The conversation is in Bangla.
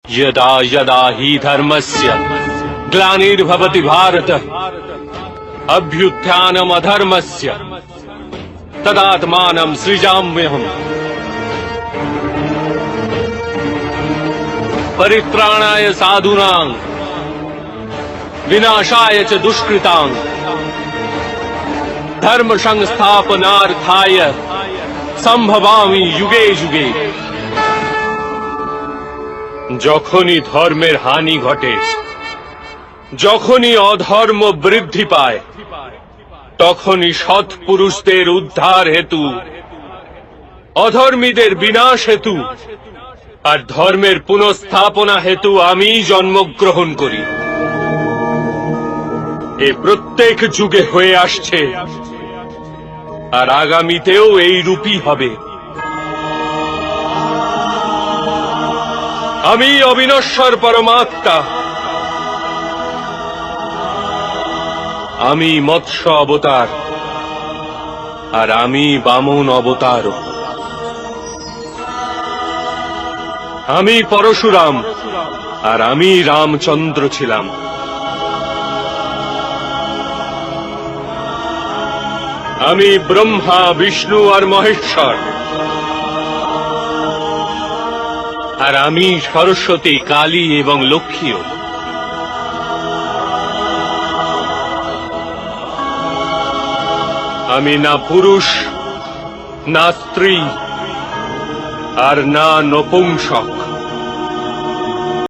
यदा यदा हि धर्मस्य ग्लानिर्भवति भारत अभ्युत्थानमधर्मस्य तदात्मानं सृजाम्यहम् परित्राणाय साधूनां विनाशाय च दुष्कृतां धर्म संस्थापनार्थाय संभवामि युगे युगे। যখনই ধর্মের হানি ঘটে, যখনই অধর্ম বৃদ্ধি পায়, তখনই সৎ পুরুষদের উদ্ধার হেতু, অধর্মীদের বিনাশ হেতু আর ধর্মের পুনঃস্থাপনা হেতু আমি জন্মগ্রহণ করি। এ প্রত্যেক যুগে হয়ে আসছে আর আগামীতেও এই রূপই হবে। আমি অবিনশ্বর পরমাত্মা, আমি মৎস্য অবতার আর আমি বামন অবতার। আমি পরশুরাম আর আমি রামচন্দ্র ছিলাম। আমি ব্রহ্মা বিষ্ণু আর মহেশ্বর, আর আমি সরস্বতী কালী এবং লক্ষ্মীও। আমি না পুরুষ, না স্ত্রী আর না নপুংসক।